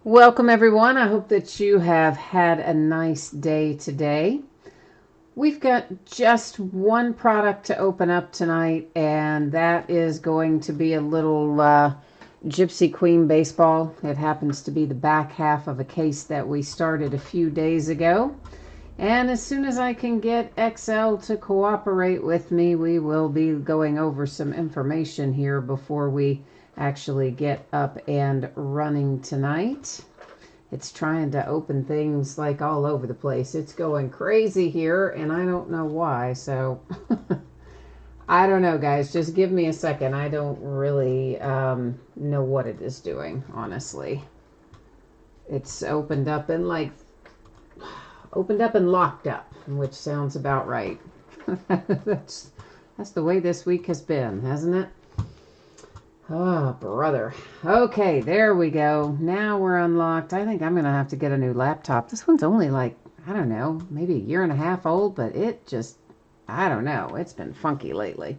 Welcome everyone. I hope that you have had a nice day today. We've got just one product to open up tonight, and that is going to be a little Gypsy Queen baseball. It happens to be the back half of a case that we started a few days ago. And as soon as I can get XL to cooperate with me, we will be going over some information here before we actually get up and running tonight. It's trying to open things like all over the place. It's going crazy here, and I don't know why. So I don't know, guys. Just give me a second. I don't really know what it is doing, honestly. It's opened up and locked up, which sounds about right. That's the way this week has been, hasn't it? Oh, brother. Okay, there we go. Now we're unlocked. I think I'm going to have to get a new laptop. This one's only I don't know, maybe a year and a half old, but it just, I don't know. It's been funky lately.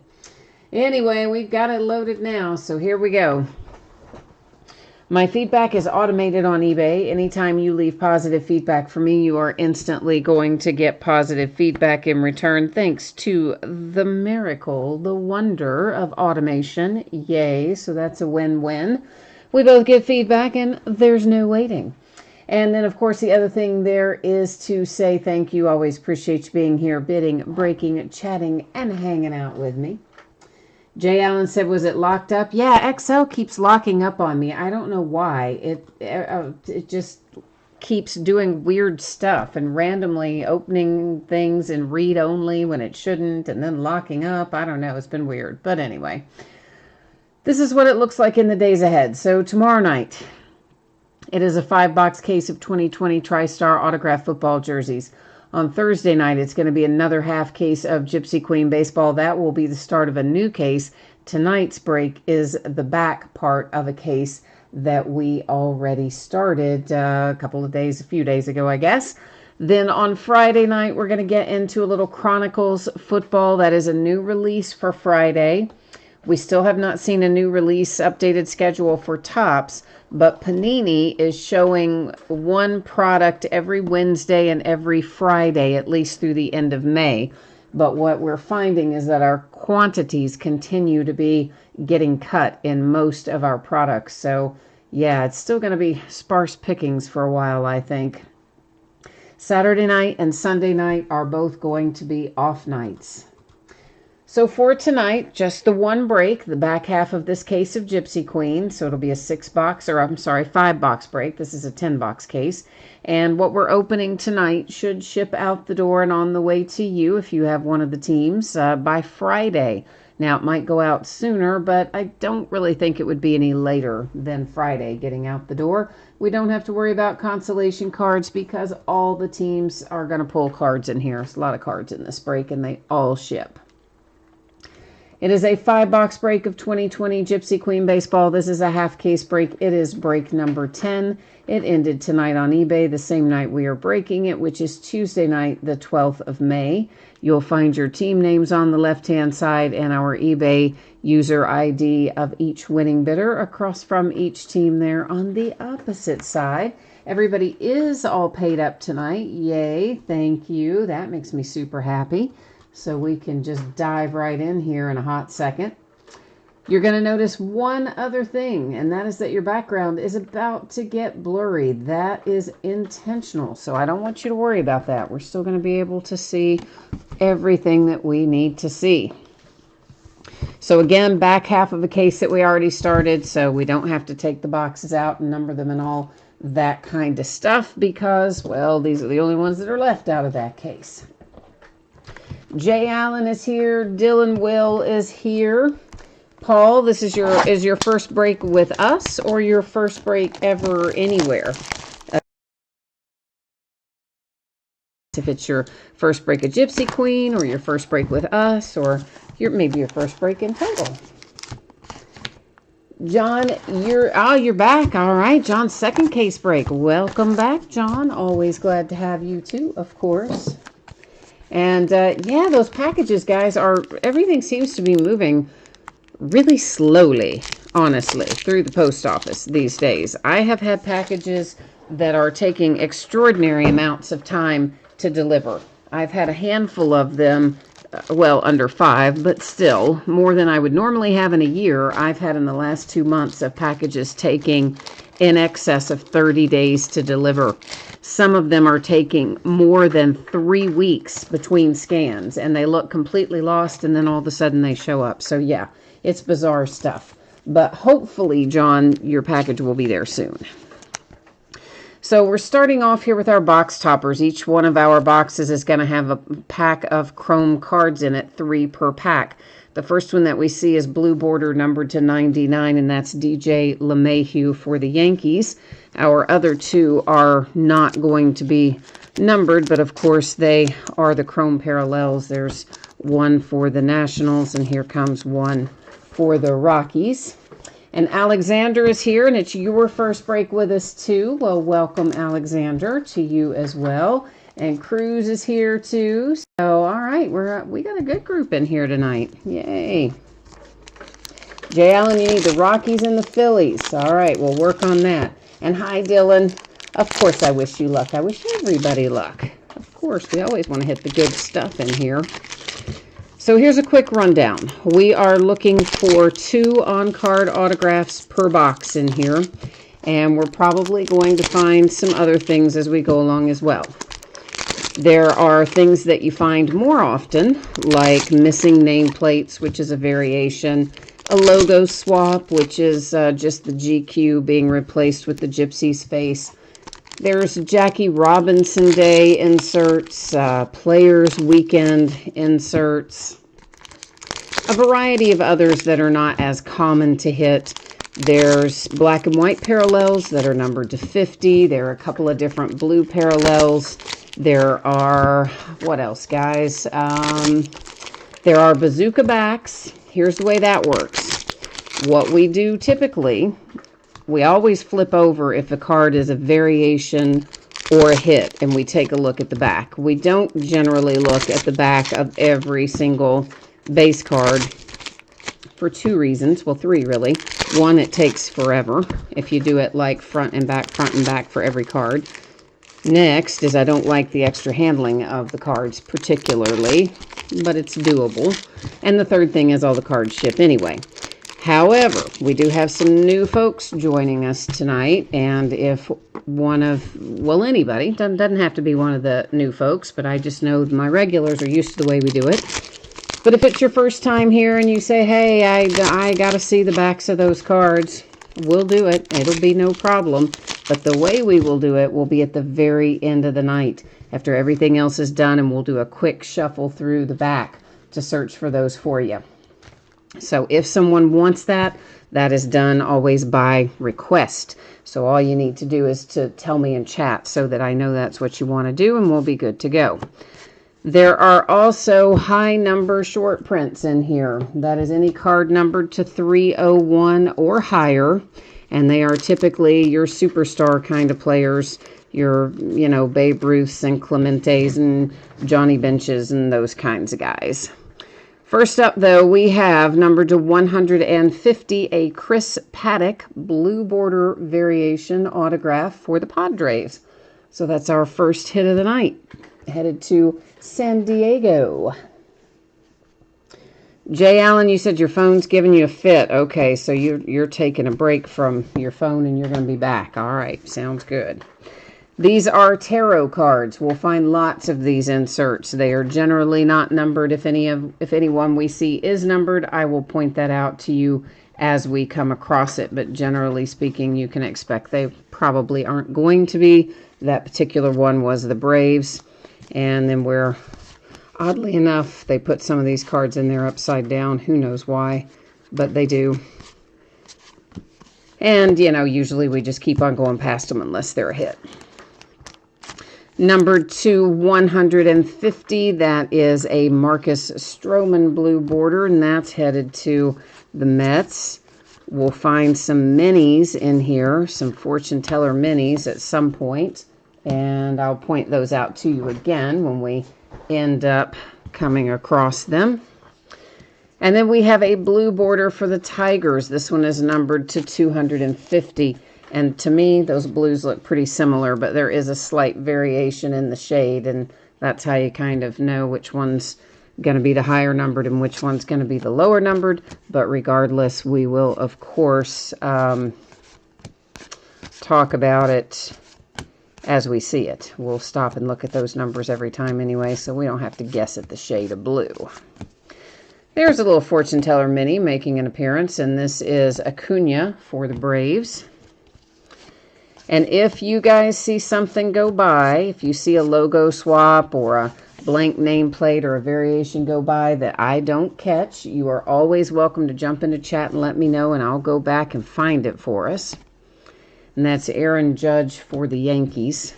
Anyway, we've got it loaded now, so here we go. My feedback is automated on eBay. Anytime you leave positive feedback for me, you are instantly going to get positive feedback in return, thanks to the miracle, the wonder of automation. Yay, so that's a win-win. We both get feedback, and there's no waiting. And then, of course, the other thing there is to say thank you. Always appreciate you being here, bidding, breaking, chatting, and hanging out with me. Jay Allen said, was it locked up? Yeah, XL keeps locking up on me. I don't know why. It just keeps doing weird stuff and randomly opening things in read only when it shouldn't and then locking up. I don't know. It's been weird. But anyway, this is what it looks like in the days ahead. So tomorrow night, it is a 5-box case of 2020 TriStar autographed football jerseys. On Thursday night, it's going to be another half case of Gypsy Queen baseball. That will be the start of a new case. Tonight's break is the back part of a case that we already started a few days ago, I guess. Then on Friday night, we're going to get into a little Chronicles football. That is a new release for Friday. We still have not seen a new release updated schedule for Topps, but Panini is showing one product every Wednesday and every Friday, at least through the end of May. But what we're finding is that our quantities continue to be getting cut in most of our products. So, yeah, it's still going to be sparse pickings for a while, I think. Saturday night and Sunday night are both going to be off nights. So for tonight, just the one break, the back half of this case of Gypsy Queen. So it'll be a 5-box break. This is a 10-box case. And what we're opening tonight should ship out the door and on the way to you if you have one of the teams by Friday. Now, it might go out sooner, but I don't really think it would be any later than Friday getting out the door. We don't have to worry about consolation cards because all the teams are going to pull cards in here. There's a lot of cards in this break, and they all ship. It is a 5-box break of 2020 Gypsy Queen baseball. This is a half case break. It is break number 10. It ended tonight on eBay, the same night we are breaking it, which is Tuesday night, the 12th of May. You'll find your team names on the left-hand side and our eBay user ID of each winning bidder across from each team there on the opposite side. Everybody is all paid up tonight. Yay, thank you. That makes me super happy. So we can just dive right in here in a hot second. You're going to notice one other thing, and that is that your background is about to get blurry. That is intentional, so I don't want you to worry about that. We're still going to be able to see everything that we need to see. So again, back half of a case that we already started, so we don't have to take the boxes out and number them and all that kind of stuff because, well, these are the only ones that are left out of that case. Jay Allen is here. Dylan Will is here. Paul, this is your first break with us or your first break ever anywhere? If it's your first break of Gypsy Queen or your first break with us or maybe your first break in total. John, you're back. All right, John's second case break. Welcome back, John. Always glad to have you too, of course. And yeah, those packages, guys, everything seems to be moving really slowly. honestly, through the post office these days. I have had packages that are taking extraordinary amounts of time to deliver. I've had a handful of them, well, under 5, but still more than I would normally have in a year. I've had in the last 2 months of packages taking in excess of 30 days to deliver. Some of them are taking more than 3 weeks between scans, and they look completely lost, and then all of a sudden they show up. So yeah, it's bizarre stuff. But hopefully, John, your package will be there soon. So we're starting off here with our box toppers. Each one of our boxes is going to have a pack of chrome cards in it, 3 per pack. The first one that we see is blue border numbered to 99, and that's DJ LeMahieu for the Yankees. Our other 2 are not going to be numbered, but of course they are the chrome parallels. There's one for the Nationals, and here comes one for the Rockies. And Alexander is here, and it's your first break with us too. Well, welcome, Alexander, to you as well. And Cruz is here too. So, all right, we got a good group in here tonight. Yay! Jay Allen, you need the Rockies and the Phillies. All right, we'll work on that. And hi, Dylan. Of course, I wish you luck. I wish everybody luck. Of course, we always want to hit the good stuff in here. So here's a quick rundown. We are looking for 2 on-card autographs per box in here, and we're probably going to find some other things as we go along as well. There are things that you find more often, like missing nameplates, which is a variation, a logo swap, which is just the GQ being replaced with the gypsy's face. There's Jackie Robinson Day inserts, Players Weekend inserts, a variety of others that are not as common to hit. There's black and white parallels that are numbered to 50. There are a couple of different blue parallels. There are, what else, guys? There are bazooka backs. Here's the way that works. What we do typically, we always flip over if the card is a variation or a hit, and we take a look at the back. We don't generally look at the back of every single base card for 2 reasons. Well, 3 really. 1, it takes forever if you do it like front and back for every card. Next is I don't like the extra handling of the cards particularly, but it's doable. And the third thing is all the cards ship anyway. However, we do have some new folks joining us tonight, and if one of, well, anybody, doesn't have to be one of the new folks, but I just know my regulars are used to the way we do it. But if it's your first time here and you say, hey, I got to see the backs of those cards, we'll do it. It'll be no problem. But the way we will do it will be at the very end of the night, after everything else is done, and we'll do a quick shuffle through the back to search for those for you. So if someone wants that, that is done always by request. So all you need to do is to tell me in chat so that I know that's what you want to do, and we'll be good to go. There are also high number short prints in here. That is any card numbered to 301 or higher. And they are typically your superstar kind of players, your, Babe Ruths and Clementes and Johnny Benches and those kinds of guys. First up, though, we have numbered to 150, a Chris Paddock blue border variation autograph for the Padres. So that's our first hit of the night. Headed to San Diego. Jay Allen, you said your phone's giving you a fit. Okay, so you're taking a break from your phone and you're going to be back. All right, sounds good. These are tarot cards. We'll find lots of these inserts. They are generally not numbered. If anyone we see is numbered, I will point that out to you as we come across it. But generally speaking, you can expect they probably aren't going to be. That particular one was the Braves. And then we're, oddly enough, they put some of these cards in there upside down. Who knows why, but they do. And, usually we just keep on going past them unless they're a hit. Numbered to 150, that is a Marcus Stroman blue border, and that's headed to the Mets. We'll find some minis in here, some fortune teller minis at some point. And I'll point those out to you again when we end up coming across them. And then we have a blue border for the Tigers. This one is numbered to 250. And to me, those blues look pretty similar, but there is a slight variation in the shade, and that's how you kind of know which one's going to be the higher numbered and which one's going to be the lower numbered. But regardless, we will, of course, talk about it as we see it. We'll stop and look at those numbers every time anyway, so we don't have to guess at the shade of blue. There's a little fortune teller mini making an appearance, and this is Acuna for the Braves. And if you guys see something go by, if you see a logo swap or a blank nameplate or a variation go by that I don't catch, you are always welcome to jump into chat and let me know, and I'll go back and find it for us. And that's Aaron Judge for the Yankees.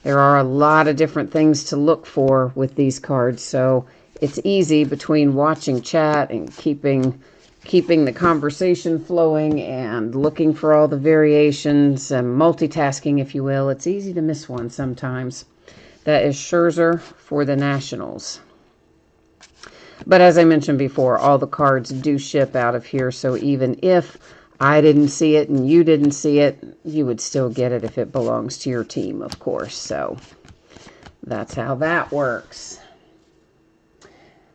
There are a lot of different things to look for with these cards, so it's easy between watching chat and keeping the conversation flowing and looking for all the variations and multitasking, if you will. It's easy to miss one sometimes. That is Scherzer for the Nationals. But as I mentioned before, all the cards do ship out of here, so even if I didn't see it and you didn't see it, you would still get it if it belongs to your team, of course. So that's how that works.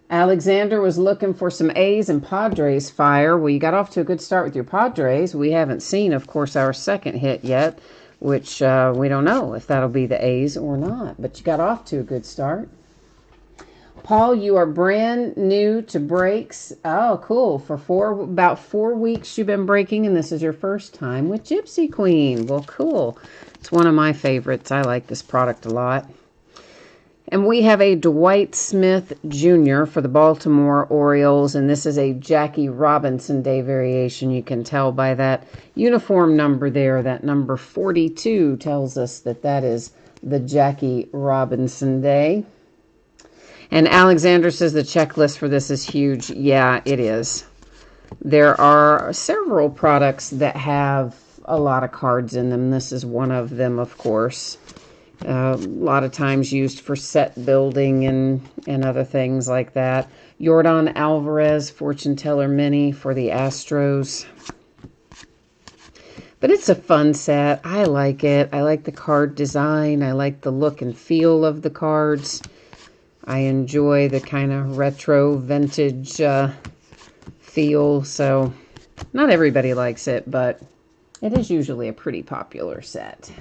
Alexander was looking for some A's and Padres fire. Well, you got off to a good start with your Padres. We haven't seen, of course, our second hit yet, which we don't know if that'll be the A's or not. But you got off to a good start. Paul, you are brand new to breaks. Oh, cool. For about 4 weeks you've been breaking, and this is your first time with Gypsy Queen. Well, cool. It's one of my favorites. I like this product a lot. And we have a Dwight Smith Jr. for the Baltimore Orioles, and this is a Jackie Robinson Day variation. You can tell by that uniform number there. That number 42 tells us that that is the Jackie Robinson Day. And Alexander says the checklist for this is huge. Yeah, it is. There are several products that have a lot of cards in them. This is one of them, of course. A lot of times used for set building and other things like that. Yordan Alvarez, Fortune Teller Mini for the Astros. But it's a fun set. I like it. I like the card design. I like the look and feel of the cards. I enjoy the kind of retro vintage feel. So not everybody likes it, but it is usually a pretty popular set.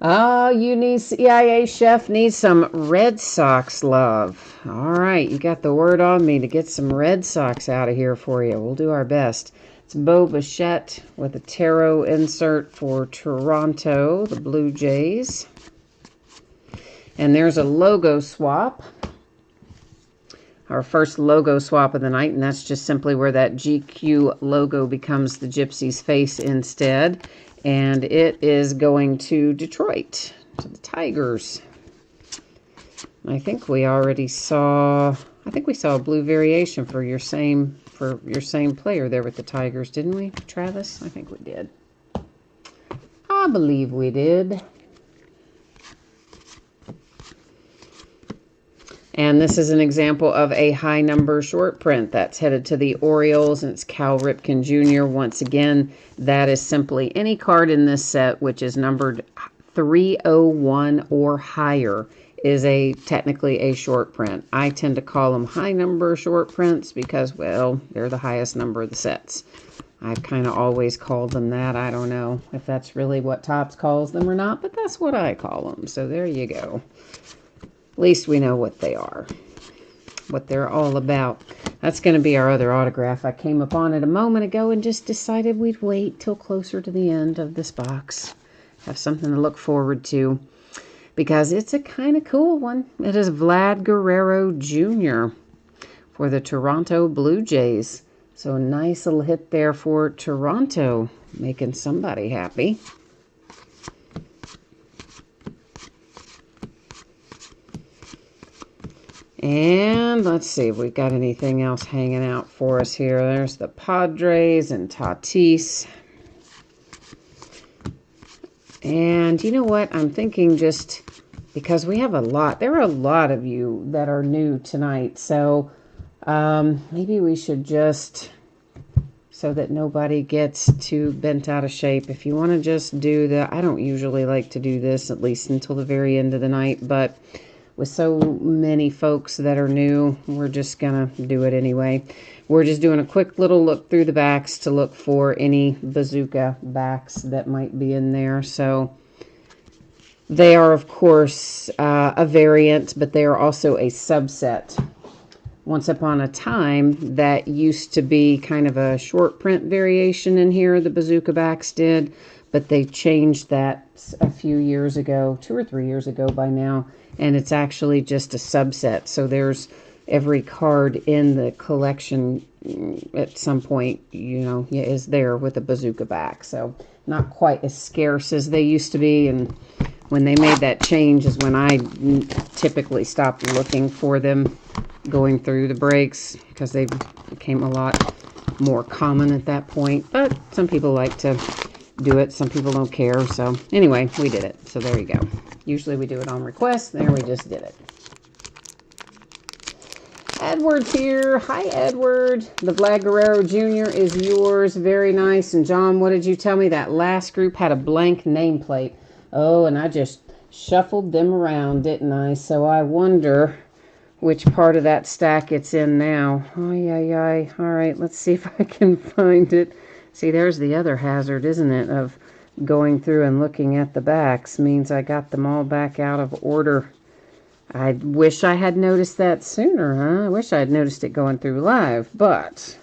Oh, you need CIA Chef needs some Red Sox love. All right, you got the word on me to get some Red Sox out of here for you. We'll do our best. It's Bo Bichette with a tarot insert for Toronto, the Blue Jays. And there's a logo swap. Our first logo swap of the night, and that's just simply where that GQ logo becomes the Gypsy's face instead. And it is going to Detroit, to the Tigers. I think we already saw, a blue variation for your same player there with the Tigers, didn't we, Travis? I think we did. I believe we did. And this is an example of a high number short print that's headed to the Orioles, and it's Cal Ripken Jr. Once again, that is simply any card in this set which is numbered 301 or higher is technically a short print. I tend to call them high number short prints because, well, they're the highest number of the sets. I've kind of always called them that. I don't know if that's really what Topps calls them or not, but that's what I call them. So there you go. At least we know what they are, what they're all about. That's going to be our other autograph. I came upon it a moment ago and just decided we'd wait till closer to the end of this box. Have something to look forward to because it's a kind of cool one. It is Vlad Guerrero Jr. for the Toronto Blue Jays. So a nice little hit there for Toronto, making somebody happy. And let's see if we've got anything else hanging out for us here. There's the Padres and Tatis. And you know what? I'm thinking just because we have a lot. There are a lot of you that are new tonight. So maybe we should just, so that nobody gets too bent out of shape, if you want to just do I don't usually like to do this, at least until the very end of the night, but with so many folks that are new, we're just going to do it anyway. We're just doing a quick little look through the backs to look for any bazooka backs that might be in there. So they are, of course, a variant, but they are also a subset. Once upon a time, that used to be kind of a short print variation in here, the bazooka backs did, but they changed that a few years ago, 2 or 3 years ago by now, and it's actually just a subset. So there's every card in the collection at some point, is there with a bazooka back. So not quite as scarce as they used to be, and when they made that change is when I typically stopped looking for them going through the breaks, because they became a lot more common at that point. But some people like to do it, some people don't care. So anyway, we did it. So there you go. Usually we do it on request. There, we just did it. Edward's here. Hi, Edward. The Vlad Guerrero Jr. is yours. Very nice. And John, what did you tell me? That last group had a blank nameplate. Oh, and I just shuffled them around, didn't I? So I wonder which part of that stack it's in now. Oh, yeah. All right, let's see if I can find it. See, there's the other hazard, isn't it, of going through and looking at the backs. Means I got them all back out of order. I wish I had noticed that sooner, huh? I wish I had noticed it going through live, but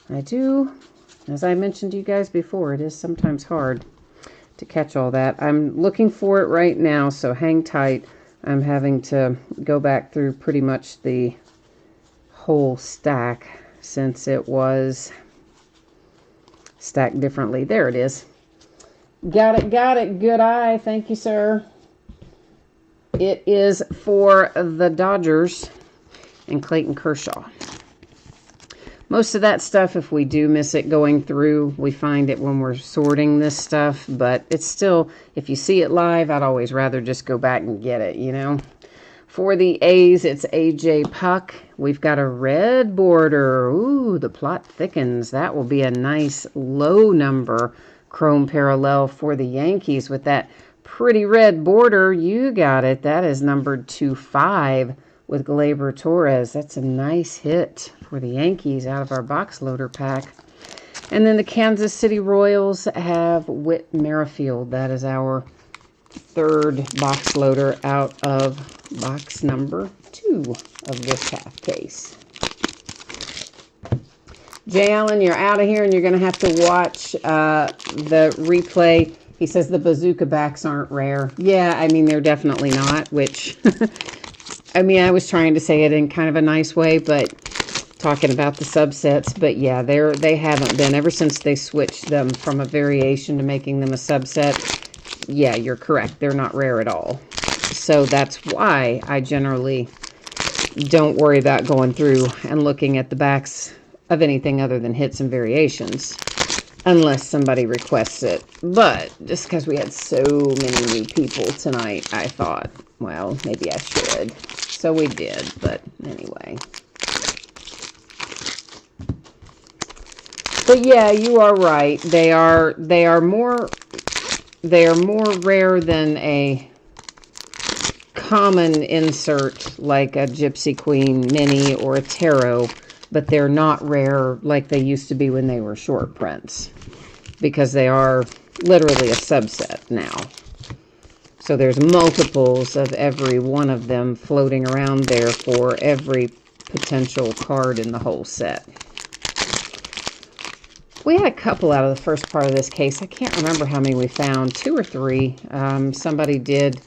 I do. As I mentioned to you guys before, it is sometimes hard to catch all that. I'm looking for it right now, so hang tight. I'm having to go back through pretty much the whole stack since it was stacked differently. There it is. Got it. Good eye. Thank you, sir. It is for the Dodgers and Clayton Kershaw. Most of that stuff, if we do miss it going through, we find it when we're sorting this stuff. But it's still, if you see it live, I'd always rather just go back and get it, For the A's, it's A.J. Puck. We've got a red border. Ooh, the plot thickens. That will be a nice low number chrome parallel for the Yankees with that pretty red border. You got it. That is numbered 2-5 with Gleyber Torres. That's a nice hit for the Yankees out of our box loader pack. And then the Kansas City Royals have Whit Merrifield. That is our third box loader out of box number 2 of this half case. Jay Allen, you're out of here and you're going to have to watch the replay. He says the bazooka backs aren't rare. Yeah, I mean, they're definitely not, which, I mean, I was trying to say it in kind of a nice way, but talking about the subsets. But yeah, they haven't been ever since they switched them from a variation to making them a subset. Yeah, you're correct. They're not rare at all. So that's why I generally don't worry about going through and looking at the backs of anything other than hits and variations, unless somebody requests it. But just because we had so many new people tonight, I thought, well, maybe I should. So we did, but anyway. But yeah, you are right. They are more rare than a common insert like a Gypsy Queen Mini or a Tarot, but they're not rare like they used to be when they were short prints, because they are literally a subset now. So there's multiples of every one of them floating around there for every potential card in the whole set. We had a couple out of the first part of this case. I can't remember how many we found, 2 or 3. Somebody did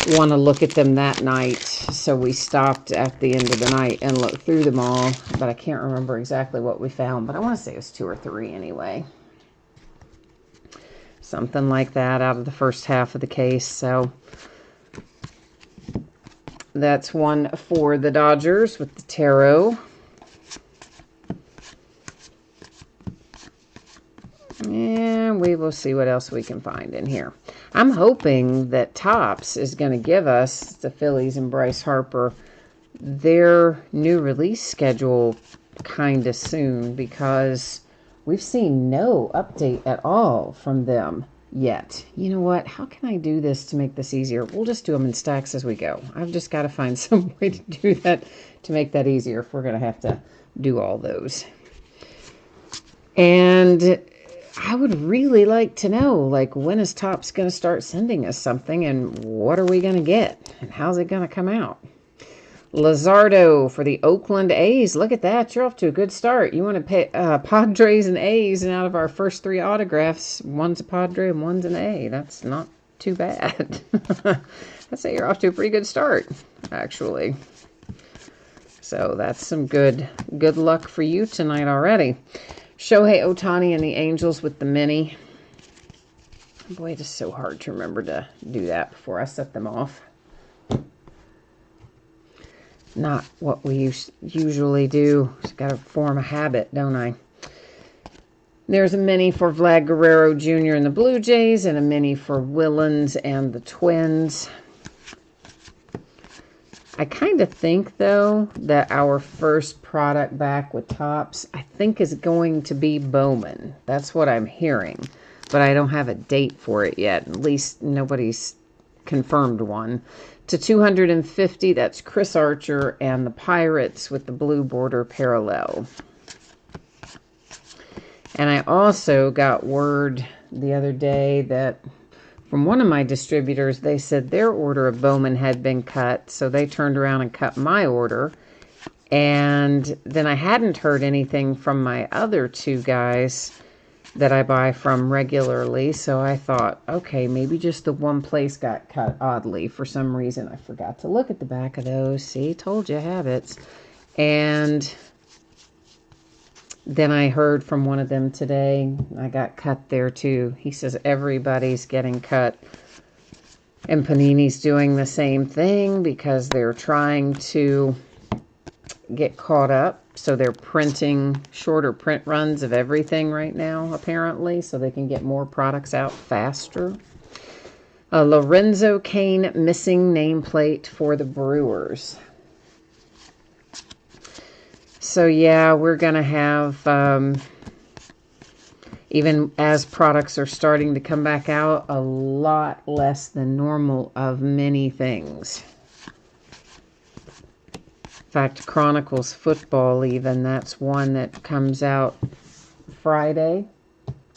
want to look at them that night, so we stopped at the end of the night and looked through them all, but I can't remember exactly what we found, but I want to say it was 2 or 3 anyway. Something like that out of the first half of the case. So that's one for the Dodgers with the Tarot. And we will see what else we can find in here. I'm hoping that Topps is going to give us, the Phillies and Bryce Harper, their new release schedule kind of soon, because we've seen no update at all from them yet. You know what? How can I do this to make this easier? We'll just do them in stacks as we go. I've just got to find some way to do that to make that easier if we're going to have to do all those. And I would really like to know, like, when is Topps going to start sending us something, and what are we going to get, and how's it going to come out? Luzardo for the Oakland A's. Look at that. You're off to a good start. You want to pay Padres and A's, and out of our first 3 autographs, one's a Padre and one's an A. That's not too bad. I'd say you're off to a pretty good start, actually. So that's some good luck for you tonight already. Shohei Ohtani and the Angels with the mini. Boy, it is so hard to remember to do that before I set them off. Not what we usually do. Just got to form a habit, don't I? There's a mini for Vlad Guerrero Jr. and the Blue Jays, and a mini for Willens and the Twins. I kind of think, though, that our first product back with Topps, I think, is going to be Bowman. That's what I'm hearing. But I don't have a date for it yet. At least nobody's confirmed one. To 250, that's Chris Archer and the Pirates with the blue border parallel. And I also got word the other day that from one of my distributors, they said their order of Bowman had been cut, so they turned around and cut my order. And then I hadn't heard anything from my other 2 guys that I buy from regularly, so I thought, okay, maybe just the one place got cut oddly for some reason. I forgot to look at the back of those. See, told you, habits. And then I heard from one of them today. I got cut there too. He says everybody's getting cut. And Panini's doing the same thing because they're trying to get caught up. So they're printing shorter print runs of everything right now, apparently, so they can get more products out faster. Lorenzo Cain missing nameplate for the Brewers. So yeah, we're going to have, even as products are starting to come back out, a lot less than normal of many things. In fact, Chronicles Football, even, that's one that comes out Friday.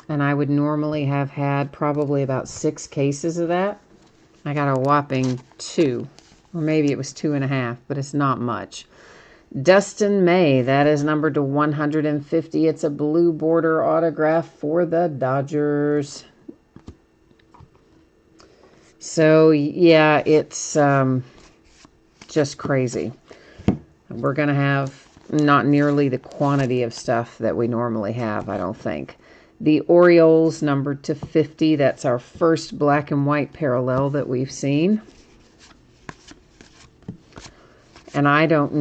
And I would normally have had probably about 6 cases of that. I got a whopping 2. Or maybe it was 2.5, but it's not much. Dustin May, that is numbered to 150. It's a blue border autograph for the Dodgers. So, yeah, it's just crazy. We're going to have not nearly the quantity of stuff that we normally have, I don't think. The Orioles numbered to 50. That's our first black and white parallel that we've seen. And I don't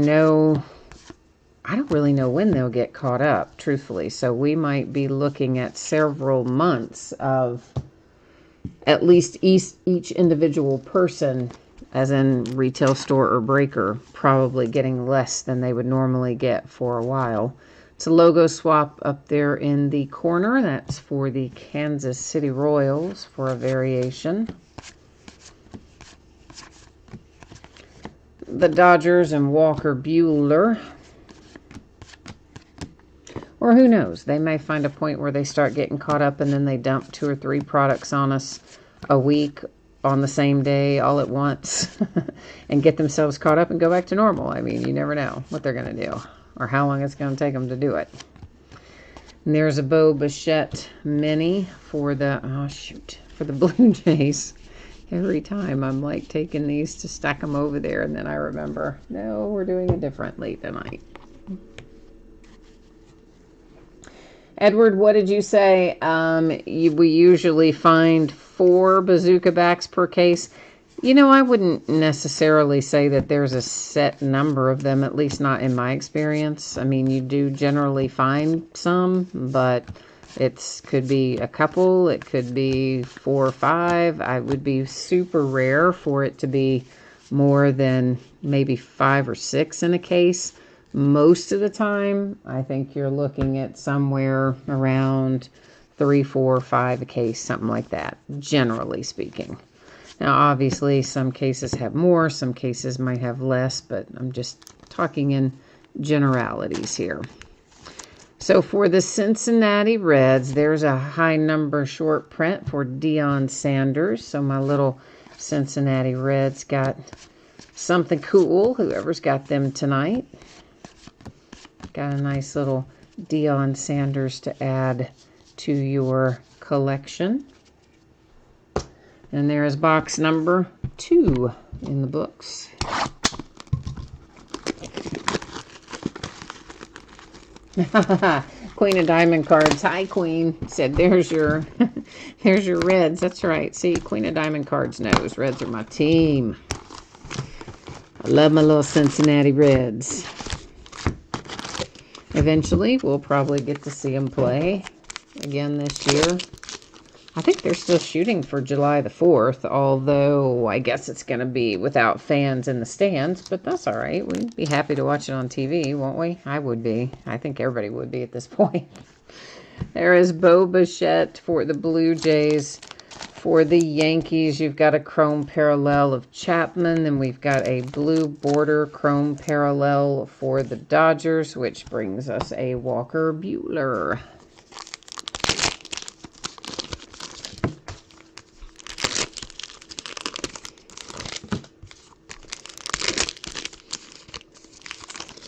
really know when they'll get caught up, truthfully. So we might be looking at several months of at least each individual person, as in retail store or breaker, probably getting less than they would normally get for a while. It's a logo swap up there in the corner. That's for the Kansas City Royals for a variation. The Dodgers and Walker Buehler. Or who knows? They may find a point where they start getting caught up and then they dump 2 or 3 products on us a week on the same day all at once and get themselves caught up and go back to normal. I mean, you never know what they're going to do or how long it's going to take them to do it. And there's a Bo Bichette mini for the, for the Blue Jays. Every time I'm like taking these to stack them over there, and then I remember, no, we're doing it differently tonight. Edward, what did you say? We usually find 4 bazooka backs per case. You know, I wouldn't necessarily say that there's a set number of them, at least not in my experience. I mean, you do generally find some, but It could be a couple, it could be 4 or 5. I would be super rare for it to be more than maybe 5 or 6 in a case. Most of the time, I think you're looking at somewhere around 3, 4, 5 a case, something like that, generally speaking. Now, obviously, some cases have more, some cases might have less, but I'm just talking in generalities here. So for the Cincinnati Reds, there's a high number short print for Deion Sanders. So my little Cincinnati Reds got something cool, whoever's got them tonight. Got a nice little Deion Sanders to add to your collection. And there is box number 2 in the books. Queen of Diamond cards. Hi, Queen. Said, there's your there's your Reds. That's right. See, Queen of Diamond cards knows. Reds are my team. I love my little Cincinnati Reds. Eventually, we'll probably get to see them play again this year. I think they're still shooting for July the 4th, although I guess it's going to be without fans in the stands, but that's all right. We'd be happy to watch it on TV, won't we? I would be. I think everybody would be at this point. There is Bo Bichette for the Blue Jays. For the Yankees, you've got a chrome parallel of Chapman, and we've got a blue border chrome parallel for the Dodgers, which brings us a Walker Buehler.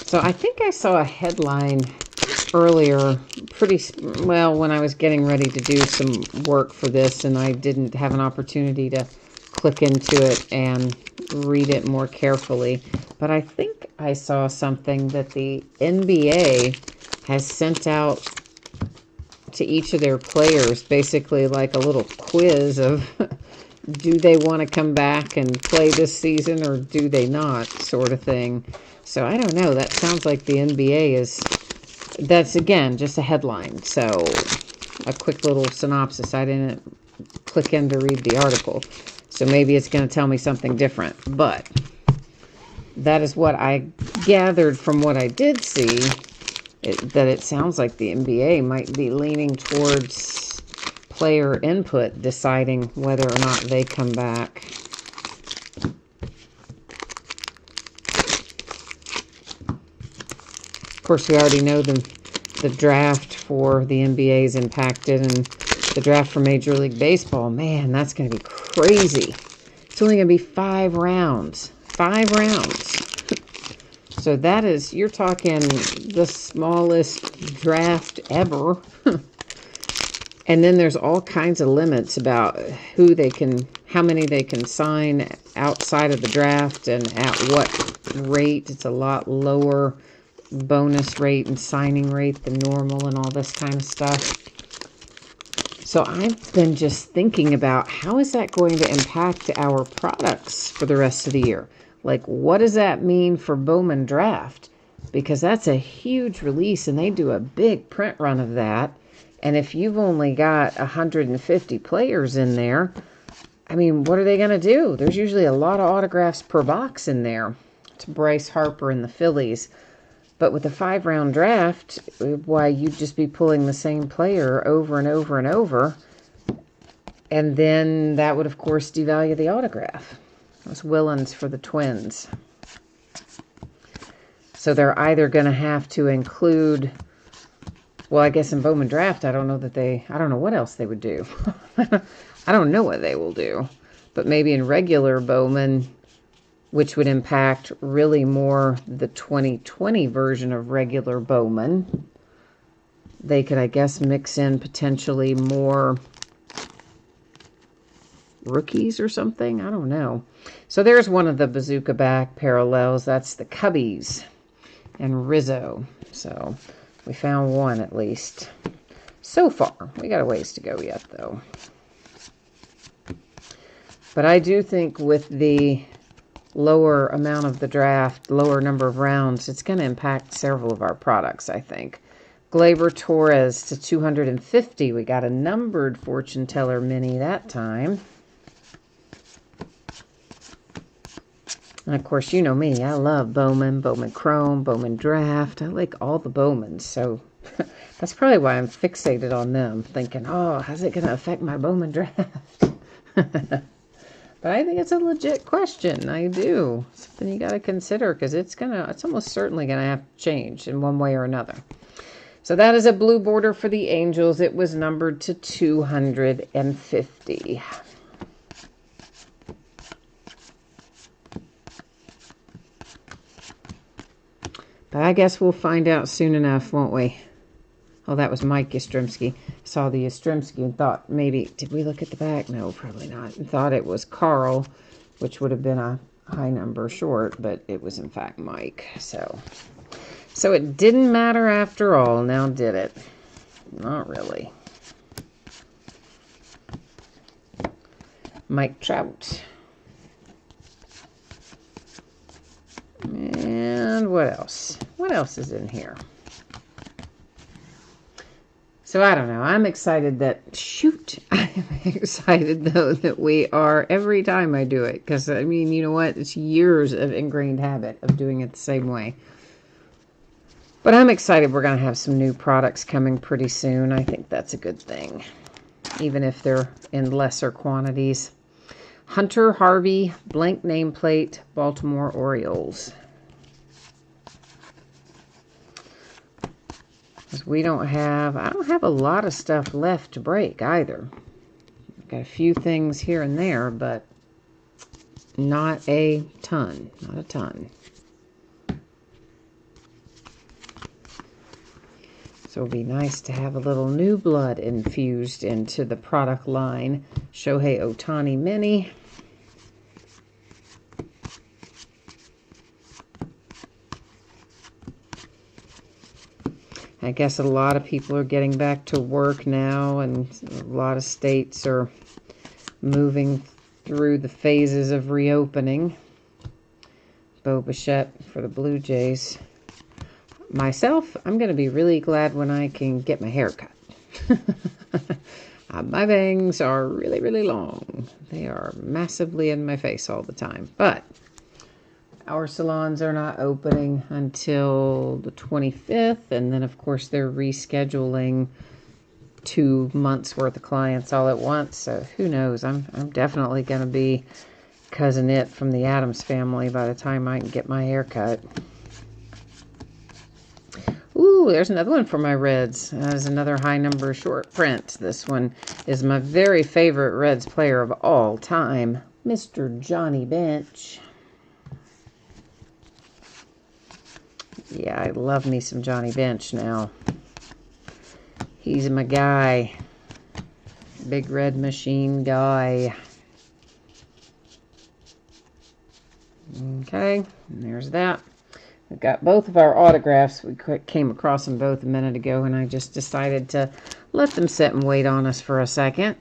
So I think I saw a headline earlier, well, when I was getting ready to do some work for this, and I didn't have an opportunity to click into it and read it more carefully. But I think I saw something that the NBA has sent out to each of their players, basically like a little quiz of do they want to come back and play this season or do they not, sort of thing. So I don't know. That sounds like the NBA is, that's again, just a headline. So a quick little synopsis. I didn't click in to read the article. So maybe it's going to tell me something different. But that is what I gathered from what I did see, that it sounds like the NBA might be leaning towards player input, deciding whether or not they come back. Of course, we already know the draft for the NBA is impacted, and the draft for Major League Baseball, man, that's going to be crazy. It's only going to be 5 rounds. 5 rounds. So that is, you're talking the smallest draft ever. And then there's all kinds of limits about who they can, how many they can sign outside of the draft and at what rate. It's a lot lower bonus rate and signing rate than normal and all this kind of stuff. So I've been just thinking about how is that going to impact our products for the rest of the year? Like, what does that mean for Bowman Draft? Because that's a huge release and they do a big print run of that. And if you've only got 150 players in there, I mean, what are they going to do? There's usually a lot of autographs per box in there. It's Bryce Harper and the Phillies. But with a 5-round draft, why, you'd just be pulling the same player over and over and over. And then that would, of course, devalue the autograph. It was Willens for the Twins. So they're either going to have to include, well, I guess in Bowman Draft, I don't know what else they would do. I don't know what they will do. But maybe in regular Bowman, which would impact really more the 2020 version of regular Bowman, they could, I guess, mix in potentially more rookies or something. I don't know. So there's one of the bazooka back parallels. That's the Cubbies and Rizzo. So we found one at least. So far. We got a ways to go yet, though. But I do think with the lower amount of the draft, lower number of rounds, it's going to impact several of our products, I think. Glaber Torres to 250. We got a numbered fortune teller mini that time. And of course, you know me. I love Bowman, Bowman Chrome, Bowman Draft. I like all the Bowmans. So that's probably why I'm fixated on them. Thinking, oh, how's it going to affect my Bowman Draft? But I think it's a legit question. I do. Something you got to consider because it's almost certainly going to have to change in one way or another. So that is a blue border for the Angels. It was numbered to 250. But I guess we'll find out soon enough, won't we? Oh, that was Mike Yastrzemski. Saw the Yastrzemski and thought maybe, did we look at the back? No, probably not. And thought it was Carl, which would have been a high number short, but it was in fact Mike. So it didn't matter after all, now did it? Not really. Mike Trout. And what else? What else is in here? So I don't know. I'm excited that, I'm excited though that we are, every time I do it, because I mean, you know what? It's years of ingrained habit of doing it the same way. But I'm excited we're going to have some new products coming pretty soon. I think that's a good thing, even if they're in lesser quantities. Hunter Harvey, blank nameplate, Baltimore Orioles. Because I don't have a lot of stuff left to break either. I've got a few things here and there, but not a ton. Not a ton. So it'll be nice to have a little new blood infused into the product line. Shohei Ohtani Mini. I guess a lot of people are getting back to work now, and a lot of states are moving through the phases of reopening. Bo Bichette for the Blue Jays. Myself, I'm going to be really glad when I can get my hair cut. My bangs are really, really long. They are massively in my face all the time. But our salons are not opening until the 25th. And then, of course, they're rescheduling 2 months worth of clients all at once. So who knows? I'm definitely going to be Cousin It from the Addams Family by the time I can get my hair cut. Ooh, there's another one for my Reds. There's another high number short print. This one is my very favorite Reds player of all time, Mr. Johnny Bench. Yeah, I love me some Johnny Bench now. He's my guy. Big red machine guy. Okay, and there's that. We've got both of our autographs. We came across them both a minute ago, and I just decided to let them sit and wait on us for a second.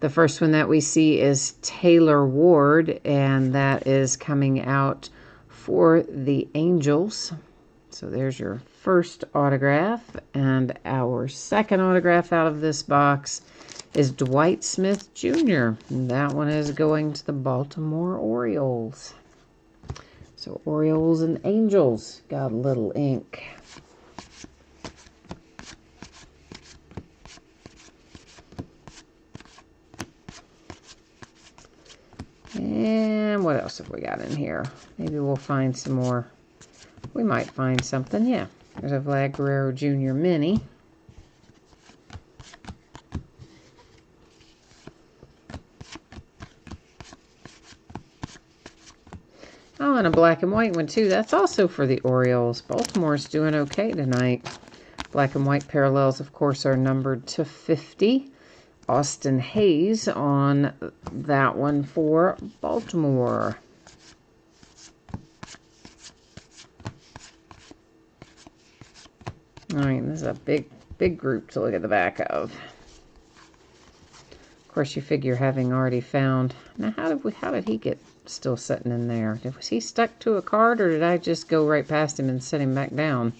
The first one that we see is Taylor Ward, and that is coming out for the Angels. So there's your first autograph, and our second autograph out of this box is Dwight Smith Jr. And that one is going to the Baltimore Orioles. So Orioles and Angels got a little ink. And what else have we got in here? Maybe we'll find some more. We might find something, yeah. There's a Vlad Guerrero Jr. Mini. Oh, and a black and white one, too. That's also for the Orioles. Baltimore's doing okay tonight. Black and white parallels, of course, are numbered to 50. Austin Hayes on that one for Baltimore. All right, this is a big group to look at the back of. Of course, you figure having already found. Now, how did he get still sitting in there? Was he stuck to a card, or did I just go right past him and set him back down?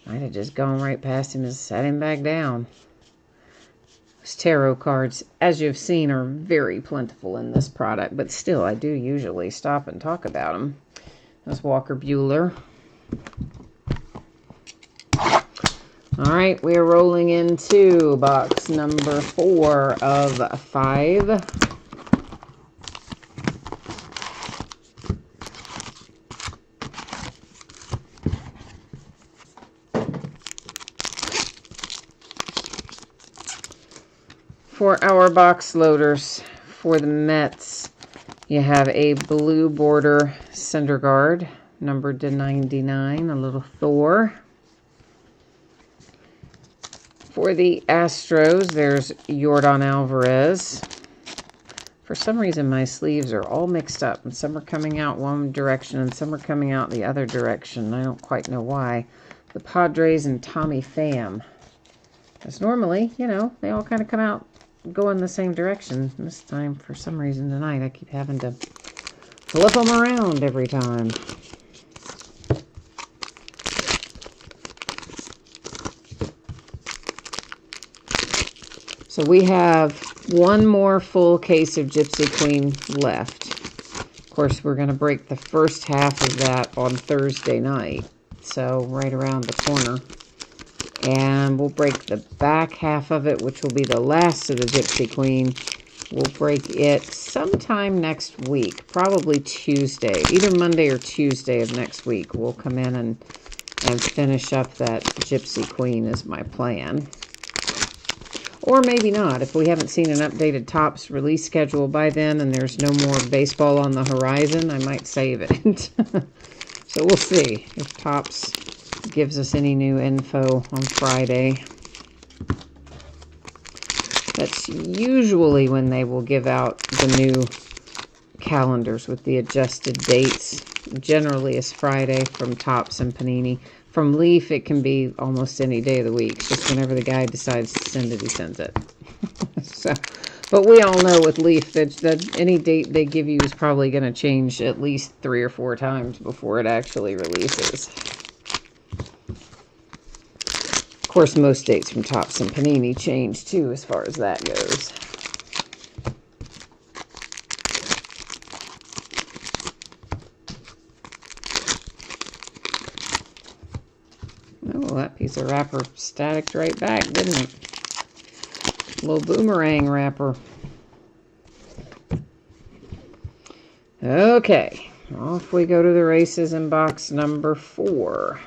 Might have just gone right past him and set him back down. Those tarot cards, as you've seen, are very plentiful in this product, but still, I do usually stop and talk about them. That's Walker Bueller. All right, we are rolling into box number 4 of 5. For our box loaders, for the Mets, you have a blue border center guard, numbered to 99, a little Thor. For the Astros, there's Yordan Alvarez. For some reason, my sleeves are all mixed up, and some are coming out one direction, and some are coming out the other direction. I don't quite know why. The Padres and Tommy Pham. Because normally, you know, they all kind of come out going the same direction. This time, for some reason tonight, I keep having to flip them around every time. So we have one more full case of Gypsy Queen left. Of course, we're going to break the first half of that on Thursday night. So right around the corner. And we'll break the back half of it, which will be the last of the Gypsy Queen. We'll break it sometime next week, probably Tuesday. Either Monday or Tuesday of next week. We'll come in and finish up that Gypsy Queen is my plan. Or maybe not. If we haven't seen an updated Topps release schedule by then and there's no more baseball on the horizon, I might save it. So we'll see if Topps gives us any new info on Friday. That's usually when they will give out the new calendars with the adjusted dates. Generally it's Friday from Topps and Panini. From Leaf, it can be almost any day of the week. Just whenever the guy decides to send it, he sends it. So, but we all know with Leaf that any date they give you is probably going to change at least 3 or 4 times before it actually releases. Of course, most dates from Topps and Panini change too, as far as that goes. Oh, that piece of wrapper staticked right back, didn't it? Little boomerang wrapper. Okay, off we go to the races in box number 4.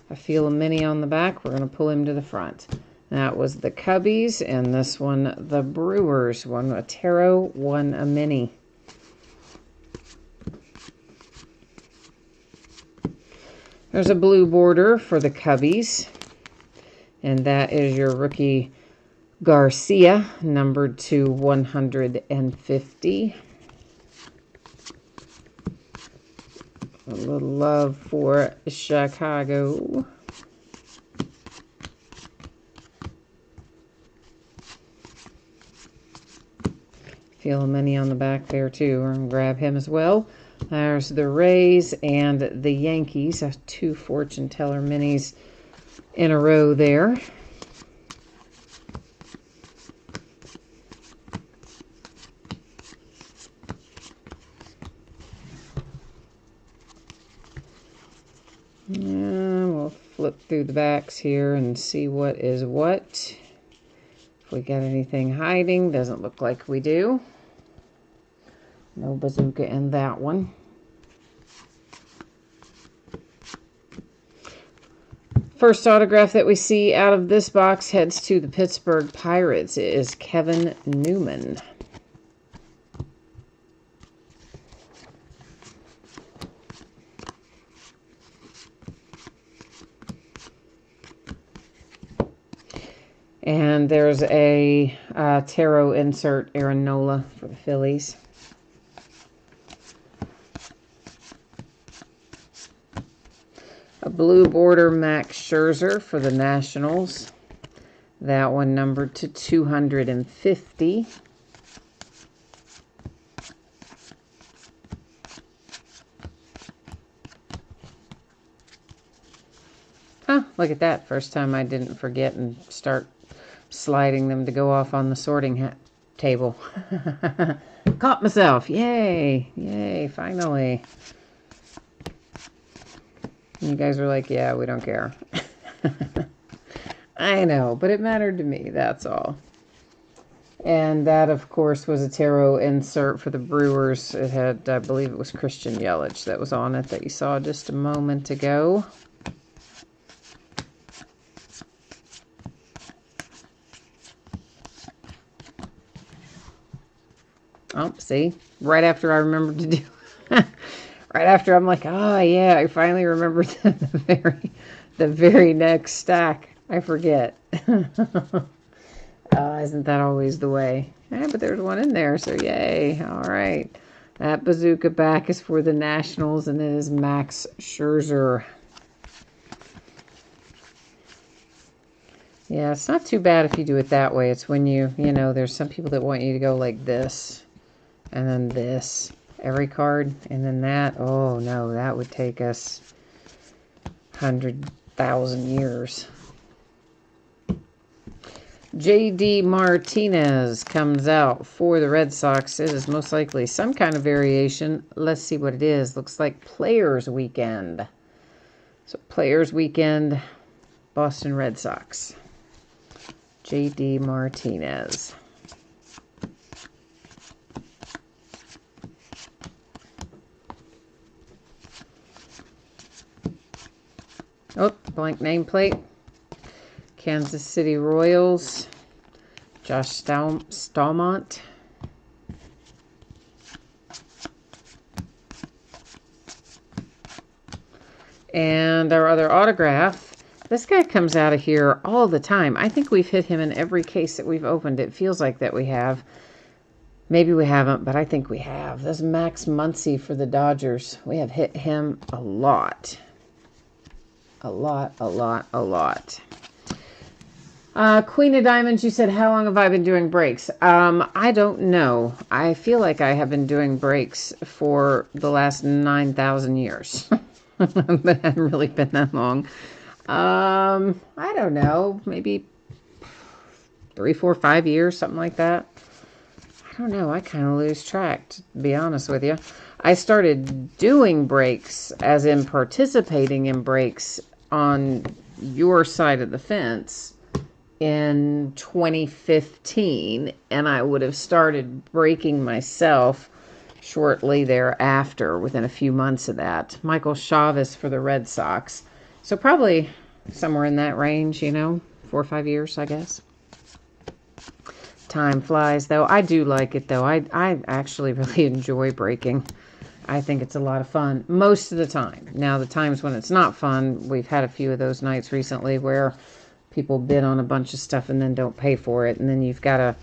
I feel a mini on the back. We're going to pull him to the front. That was the Cubbies, and this one, the Brewers. One a tarot, one a mini. There's a blue border for the Cubbies, and that is your rookie Garcia, numbered to 150. A little love for Chicago. Feel a mini on the back there too. We're going to grab him as well. There's the Rays and the Yankees. 2 fortune teller minis in a row there. And we'll flip through the backs here and see what is what. If we got anything hiding, doesn't look like we do. No bazooka in that one. First autograph that we see out of this box heads to the Pittsburgh Pirates. It is Kevin Newman. And there's a tarot insert, Aaron Nola for the Phillies. A blue border Max Scherzer for the Nationals. That one numbered to 250. Huh, look at that. First time I didn't forget and start sliding them to go off on the sorting table. Caught myself. Yay. Yay, finally. And you guys were like, yeah, we don't care. I know, but it mattered to me, that's all. And that, of course, was a tarot insert for the Brewers. It had, I believe it was Christian Yelich that was on it that you saw just a moment ago. Oh, see? Right after I remembered to do... right after I'm like, oh, yeah, I finally remembered the very next stack. I forget. Isn't that always the way? Yeah, but there's one in there, so yay. All right. That bazooka back is for the Nationals, and it is Max Scherzer. Yeah, it's not too bad if you do it that way. It's when you know, there's some people that want you to go like this, and then this. Every card, and then that. Oh, no, that would take us 100,000 years. J.D. Martinez comes out for the Red Sox. It is most likely some kind of variation. Let's see what it is. Looks like Players Weekend. So Players Weekend, Boston Red Sox. J.D. Martinez. Oh, blank nameplate. Kansas City Royals. Josh Stallmont. And our other autograph. This guy comes out of here all the time. I think we've hit him in every case that we've opened. It feels like that we have. Maybe we haven't, but I think we have. This is Max Muncy for the Dodgers. We have hit him a lot. A lot. Queen of Diamonds, you said, how long have I been doing breaks? I don't know. I feel like I have been doing breaks for the last 9,000 years. But it hasn't really been that long. I don't know. Maybe 3, 4, 5 years, something like that. I don't know. I kind of lose track, to be honest with you. I started doing breaks, as in participating in breaks on your side of the fence in 2015, and I would have started breaking myself shortly thereafter, within a few months of that. Michael Chavis for the Red Sox. So probably somewhere in that range, 4 or 5 years, I guess. Time flies, though. I do like it, though. I actually really enjoy breaking. I think it's a lot of fun most of the time. Now, the times when it's not fun, we've had a few of those nights recently where people bid on a bunch of stuff and then don't pay for it. And then you've got to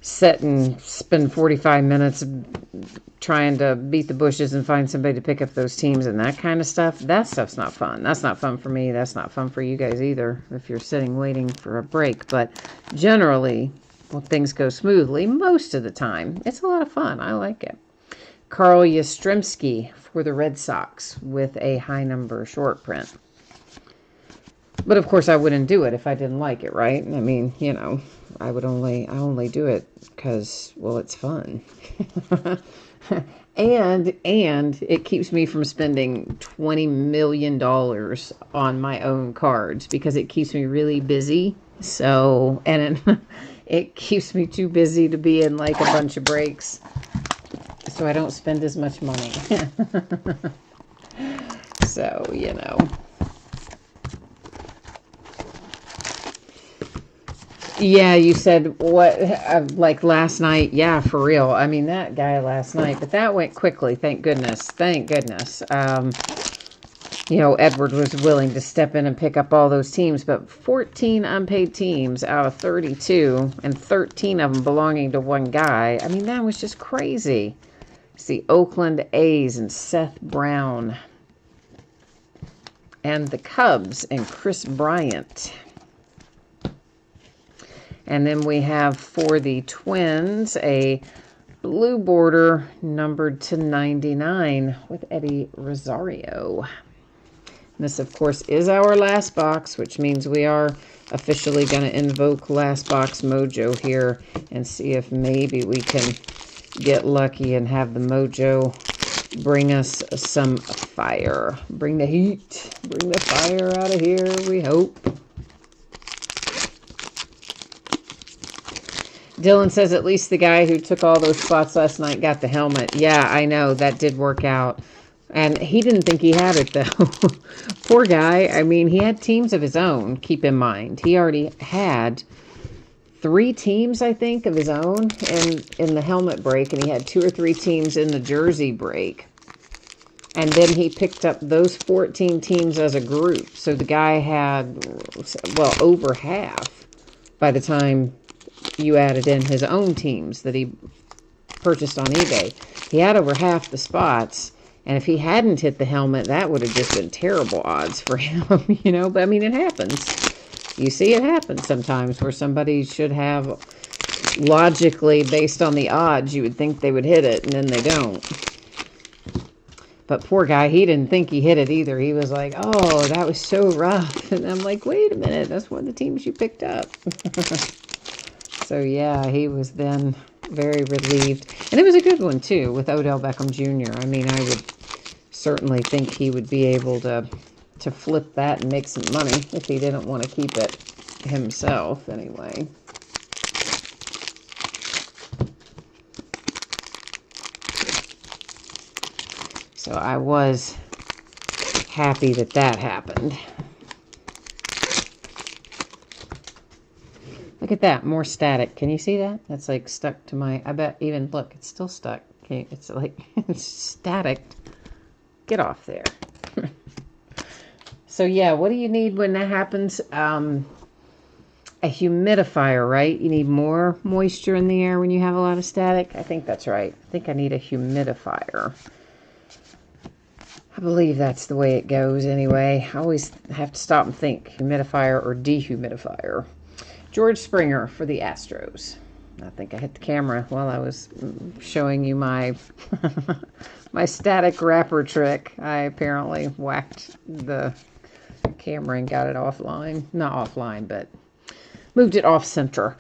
sit and spend 45 minutes trying to beat the bushes and find somebody to pick up those teams and that kind of stuff. That stuff's not fun. That's not fun for me. That's not fun for you guys either if you're sitting waiting for a break. But generally, well, things go smoothly most of the time. It's a lot of fun. I like it. Carl Yastrzemski for the Red Sox with a high number short print. But of course I wouldn't do it if I didn't like it, right? I mean, I only do it because, well, it's fun. and it keeps me from spending $20 million on my own cards because it keeps me really busy. So, and it keeps me too busy to be in like a bunch of breaks. So I don't spend as much money. So, Yeah, you said what, like last night? Yeah, for real. I mean, that guy last night, but that went quickly. Thank goodness. Thank goodness. Edward was willing to step in and pick up all those teams, but 14 unpaid teams out of 32 and 13 of them belonging to one guy. I mean, that was just crazy. It's the Oakland A's and Seth Brown. And the Cubs and Chris Bryant. And then we have for the Twins a blue border numbered to 99 with Eddie Rosario. This, of course, is our last box, which means we are officially going to invoke last box mojo here and see if maybe we can get lucky and have the mojo bring us some fire. Bring the heat. Bring the fire out of here, we hope. Dylan says at least the guy who took all those spots last night got the helmet. Yeah, I know. That did work out. And he didn't think he had it, though. Poor guy. I mean, he had teams of his own, keep in mind. He already had 3 teams, I think, of his own in the helmet break. And he had 2 or 3 teams in the jersey break. And then he picked up those 14 teams as a group. So the guy had, well, over half by the time you added in his own teams that he purchased on eBay. He had over half the spots, and if he hadn't hit the helmet, that would have just been terrible odds for him, you know, but I mean, it happens. You see, it happens sometimes where somebody should have, logically, based on the odds, you would think they would hit it, and then they don't. But poor guy, he didn't think he hit it either. He was like, oh, that was so rough. And I'm like, wait a minute, that's one of the teams you picked up. So, yeah, he was then very relieved. And it was a good one, too, with Odell Beckham Jr. I mean, I would certainly think he would be able to flip that and make some money if he didn't want to keep it himself, anyway. So I was happy that that happened. Look at that, more static. Can you see that? That's like stuck to my, I bet even, look, it's still stuck. Okay, it's like, it's static. Get off there. So yeah, what do you need when that happens? A humidifier, right? You need more moisture in the air when you have a lot of static. I think that's right. I think I need a humidifier. I believe that's the way it goes anyway. I always have to stop and think, humidifier or dehumidifier. George Springer for the Astros. I think I hit the camera while I was showing you my my static wrapper trick. I apparently whacked the camera and got it offline. Not offline, but moved it off center.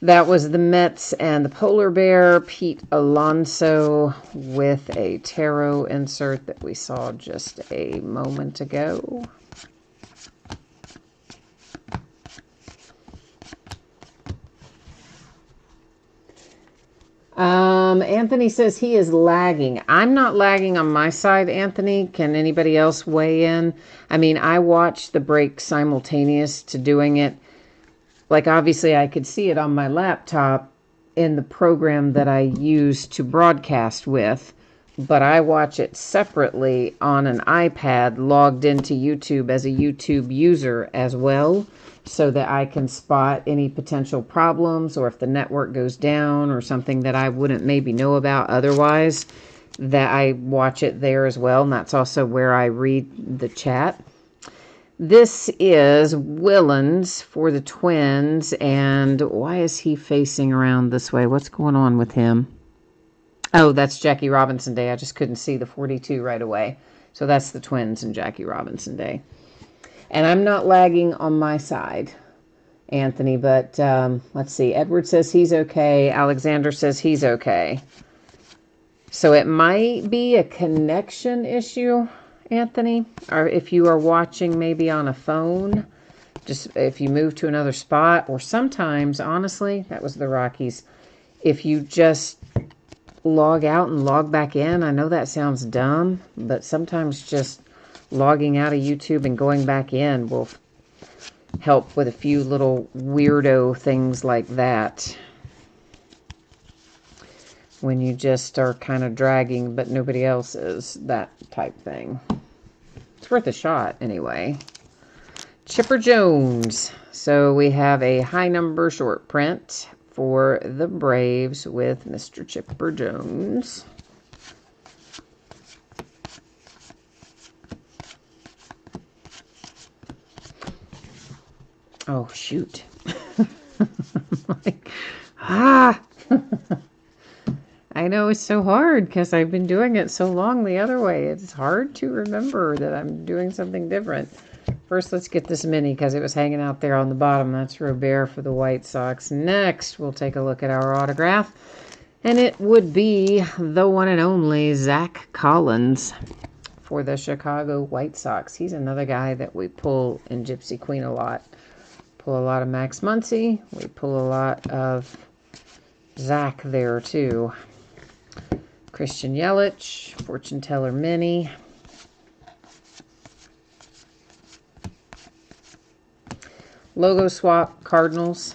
That was the Mets and the Polar Bear. Pete Alonso with a tarot insert that we saw just a moment ago. Anthony says he is lagging. I'm not lagging on my side, Anthony. Can anybody else weigh in? I mean, I watched the break simultaneous to doing it. Like, obviously, I could see it on my laptop in the program that I use to broadcast with, but I watch it separately on an iPad logged into YouTube as a YouTube user as well, so that I can spot any potential problems or if the network goes down or something that I wouldn't maybe know about otherwise, that I watch it there as well. And that's also where I read the chat. This is Willens for the Twins. And why is he facing around this way? What's going on with him? Oh, that's Jackie Robinson Day. I just couldn't see the 42 right away. So that's the Twins and Jackie Robinson Day. And I'm not lagging on my side, Anthony, but let's see. Edward says he's okay. Alexander says he's okay. So it might be a connection issue, Anthony, or if you are watching maybe on a phone, just if you move to another spot, or sometimes, honestly, that was the Rockies, if you just log out and log back in. I know that sounds dumb, but sometimes just logging out of YouTube and going back in will help with a few little weirdo things like that. When you just are kind of dragging, but nobody else is, that type thing. It's worth a shot anyway. Chipper Jones. So we have a high number short print for the Braves with Mr. Chipper Jones. Oh, shoot. I I know it's so hard because I've been doing it so long the other way. It's hard to remember that I'm doing something different. First, let's get this mini because it was hanging out there on the bottom. That's Robert for the White Sox. Next, we'll take a look at our autograph. And it would be the one and only Zach Collins for the Chicago White Sox. He's another guy that we pull in Gypsy Queen a lot. Pull a lot of Max Muncy. We pull a lot of Zach there too. Christian Yelich, Fortune Teller Mini. Logo swap, Cardinals.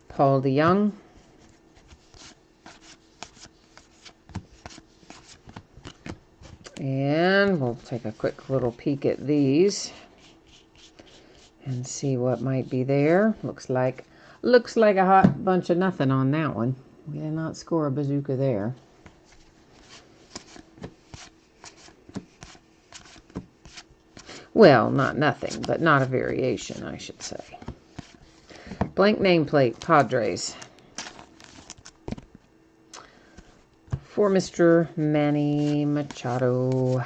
Paul DeYoung. And we'll take a quick little peek at these and see what might be there. Looks like a hot bunch of nothing on that one. We did not score a bazooka there. Well, not nothing, but not a variation, I should say. Blank nameplate, Padres. For Mr. Manny Machado.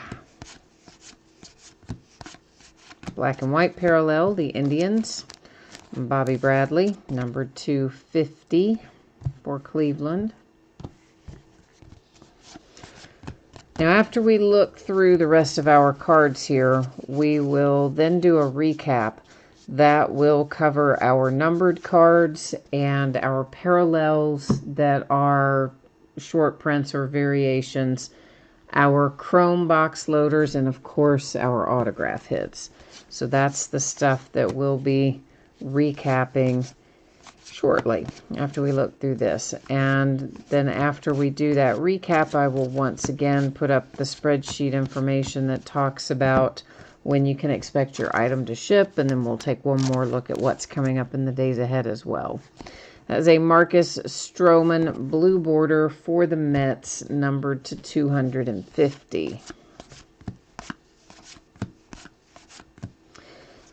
Black and white parallel, the Indians. Bobby Bradley, numbered 250 for Cleveland. Now, after we look through the rest of our cards here, we will then do a recap that will cover our numbered cards and our parallels that are short prints or variations, our chrome box loaders, and of course our autograph hits. So that's the stuff that we'll be recapping shortly after we look through this. And then after we do that recap, I will once again put up the spreadsheet information that talks about when you can expect your item to ship, and then we'll take one more look at what's coming up in the days ahead as well. That is a Marcus Stroman blue border for the Mets, numbered to 250.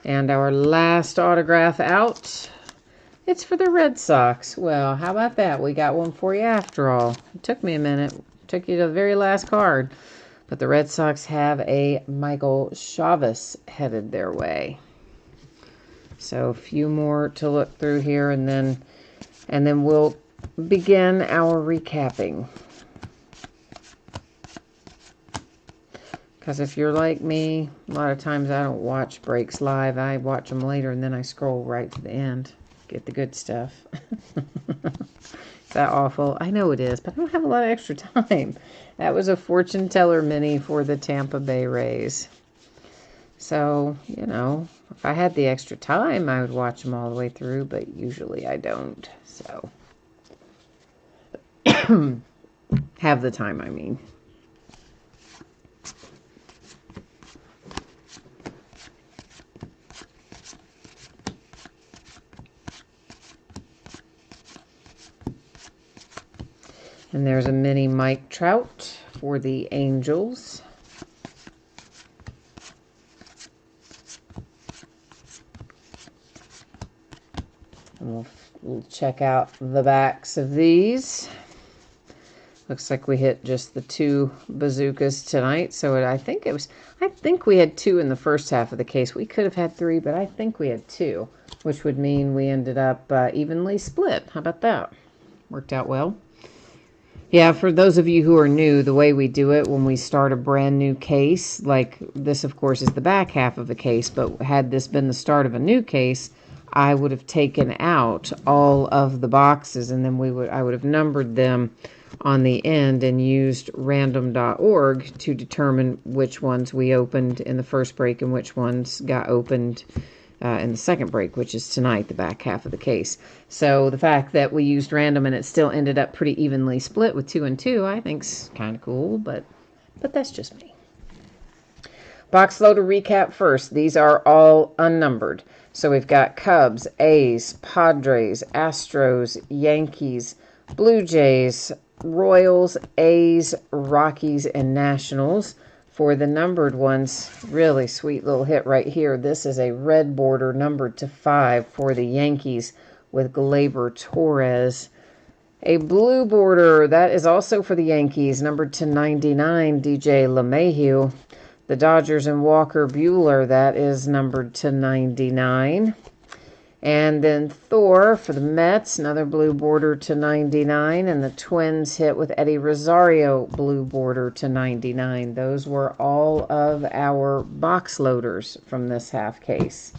And our last autograph out, it's for the Red Sox. Well, how about that? We got one for you after all. It took me a minute. It took you to the very last card. But the Red Sox have a Michael Chavis headed their way. So a few more to look through here, and then we'll begin our recapping. Because if you're like me, a lot of times I don't watch breaks live. I watch them later, and then I scroll right to the end. Get the good stuff. Is that awful? I know it is, but I don't have a lot of extra time. That was a Fortune Teller Mini for the Tampa Bay Rays. So, you know, if I had the extra time, I would watch them all the way through, but usually I don't. So, have the time, I mean. And there's a mini Mike Trout for the Angels. And we'll check out the backs of these. Looks like we hit just the 2 bazookas tonight. So I think we had 2 in the first half of the case. We could have had 3, but I think we had 2, which would mean we ended up evenly split. How about that? Worked out well. Yeah, for those of you who are new, the way we do it when we start a brand new case, like this, of course, is the back half of a case, but had this been the start of a new case, I would have taken out all of the boxes, and then I would have numbered them on the end and used random.org to determine which ones we opened in the first break and which ones got opened in the second break, which is tonight, the back half of the case. So the fact that we used random and it still ended up pretty evenly split with 2 and 2, I think's kind of cool, but that's just me. Box loader recap first. These are all unnumbered. So we've got Cubs, A's, Padres, Astros, Yankees, Blue Jays, Royals, A's, Rockies, and Nationals. For the numbered ones, really sweet little hit right here. This is a red border numbered to 5 for the Yankees with Gleyber Torres. A blue border, that is also for the Yankees, numbered to 99, DJ LeMahieu. The Dodgers and Walker Buehler, that is numbered to 99. And then Thor for the Mets, another blue border to 99. And the Twins hit with Eddie Rosario, blue border to 99. Those were all of our box loaders from this half case.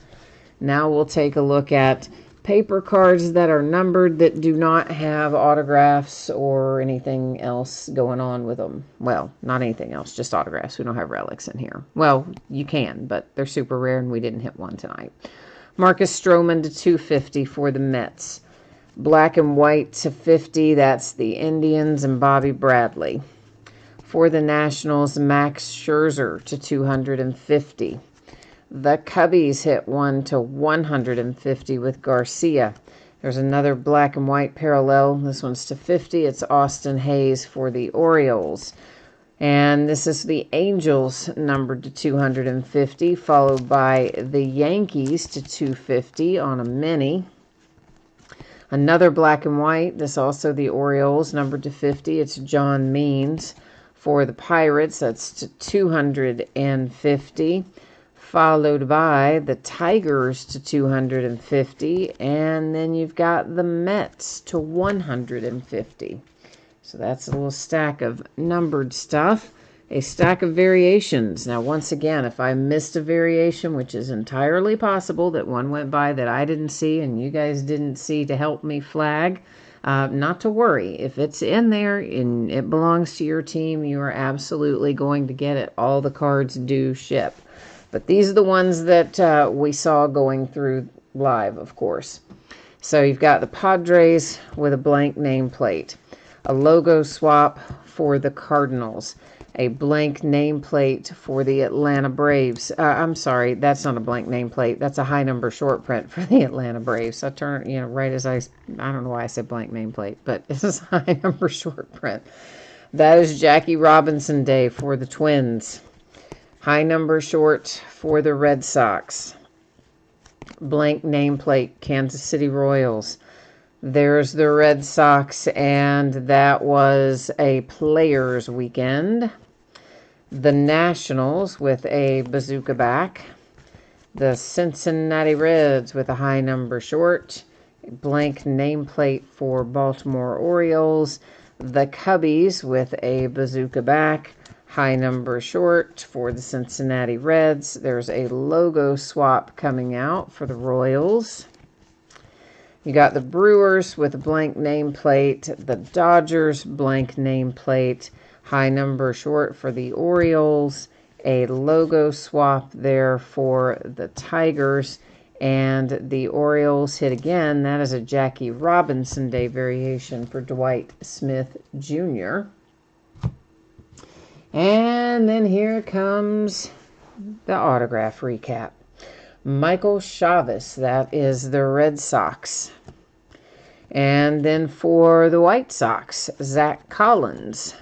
Now we'll take a look at paper cards that are numbered that do not have autographs or anything else going on with them. Well, not anything else, just autographs. We don't have relics in here. Well, you can, but they're super rare and we didn't hit one tonight. Marcus Stroman to 250 for the Mets. Black and white to 50, that's the Indians and Bobby Bradley. For the Nationals, Max Scherzer to 250. The Cubbies hit one to 150 with Garcia. There's another black and white parallel. This one's to 50. It's Austin Hayes for the Orioles. And this is the Angels, numbered to 250, followed by the Yankees to 250 on a mini. Another black and white. This also the Orioles, numbered to 50. It's John Means. For the Pirates, that's to 250. Followed by the Tigers to 250. And then you've got the Mets to 150. So that's a little stack of numbered stuff, a stack of variations. Now, once again, if I missed a variation, which is entirely possible that one went by that I didn't see and you guys didn't see to help me flag, not to worry. If it's in there and it belongs to your team, you are absolutely going to get it. All the cards do ship. But these are the ones that we saw going through live, of course. So you've got the Padres with a blank nameplate. A logo swap for the Cardinals. A blank nameplate for the Atlanta Braves. I'm sorry, that's not a blank nameplate. That's a high number short print for the Atlanta Braves. I turn, right as I don't know why I said blank nameplate, but it's a high number short print. That is Jackie Robinson Day for the Twins. High number short for the Red Sox. Blank nameplate, Kansas City Royals. There's the Red Sox, and that was a Players Weekend. The Nationals with a bazooka back. The Cincinnati Reds with a high number short. A blank nameplate for Baltimore Orioles. The Cubbies with a bazooka back. High number short for the Cincinnati Reds. There's a logo swap coming out for the Royals. You got the Brewers with a blank nameplate. The Dodgers, blank nameplate. High number short for the Orioles. A logo swap there for the Tigers. And the Orioles hit again. That is a Jackie Robinson Day variation for Dwight Smith Jr. And then here comes the autograph recap. Michael Chavis, that is the Red Sox. And then for the White Sox, Zach Collins.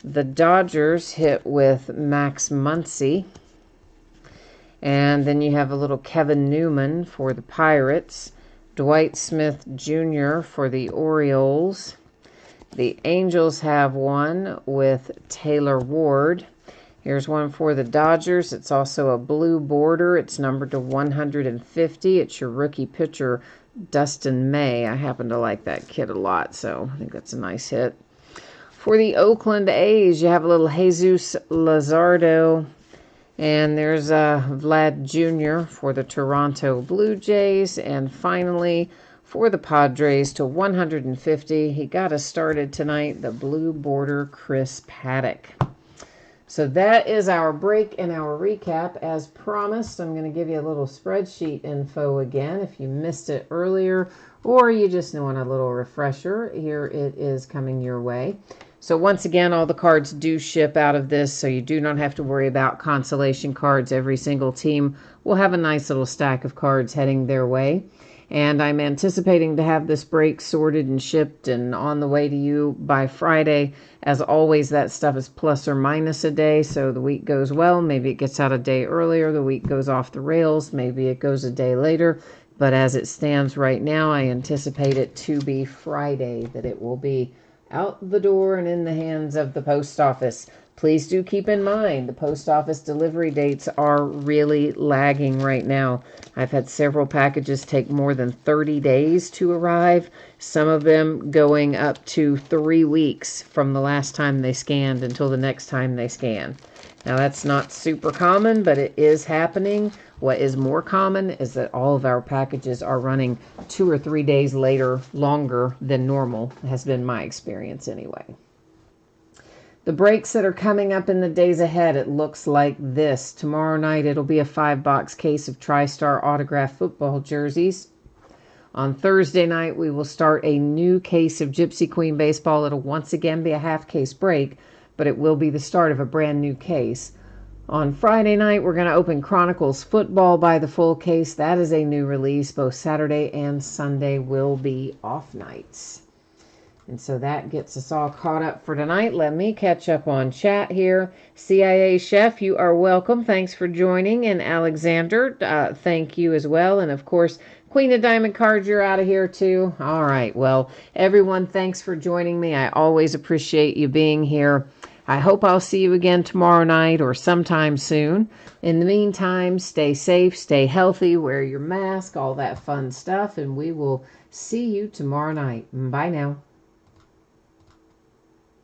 The Dodgers hit with Max Muncy. And then you have a little Kevin Newman for the Pirates. Dwight Smith Jr. for the Orioles. The Angels have one with Taylor Ward. Here's one for the Dodgers. It's also a blue border. It's numbered to 150. It's your rookie pitcher, Dustin May. I happen to like that kid a lot, so I think that's a nice hit. For the Oakland A's, you have a little Jesus Luzardo. And there's Vlad Jr. for the Toronto Blue Jays. And finally, for the Padres to 150, he got us started tonight, the blue border Chris Paddock. So that is our break and our recap. As promised, I'm going to give you a little spreadsheet info again. If you missed it earlier or you just want a little refresher, here it is coming your way. So once again, all the cards do ship out of this, so you do not have to worry about consolation cards. Every single team will have a nice little stack of cards heading their way. And I'm anticipating to have this break sorted and shipped and on the way to you by Friday. As always, that stuff is plus or minus a day, so the week goes well. Maybe it gets out a day earlier. The week goes off the rails. Maybe it goes a day later. But as it stands right now, I anticipate it to be Friday that it will be out the door and in the hands of the post office. Please do keep in mind the post office delivery dates are really lagging right now. I've had several packages take more than 30 days to arrive, some of them going up to 3 weeks from the last time they scanned until the next time they scan. Now that's not super common, but it is happening. What is more common is that all of our packages are running 2 or 3 days later, longer than normal, has been my experience anyway. The breaks that are coming up in the days ahead, it looks like this. Tomorrow night, it'll be a 5-box case of TriStar autographed football jerseys. On Thursday night, we will start a new case of Gypsy Queen baseball. It'll once again be a half-case break, but it will be the start of a brand new case. On Friday night, we're going to open Chronicles football by the full case. That is a new release. Both Saturday and Sunday will be off nights. And so that gets us all caught up for tonight. Let me catch up on chat here. CIA Chef, you are welcome. Thanks for joining. And Alexander, thank you as well. And of course, Queen of Diamond Cards, you're out of here too. All right. Well, everyone, thanks for joining me. I always appreciate you being here. I hope I'll see you again tomorrow night or sometime soon. In the meantime, stay safe, stay healthy, wear your mask, all that fun stuff, and we will see you tomorrow night. Bye now.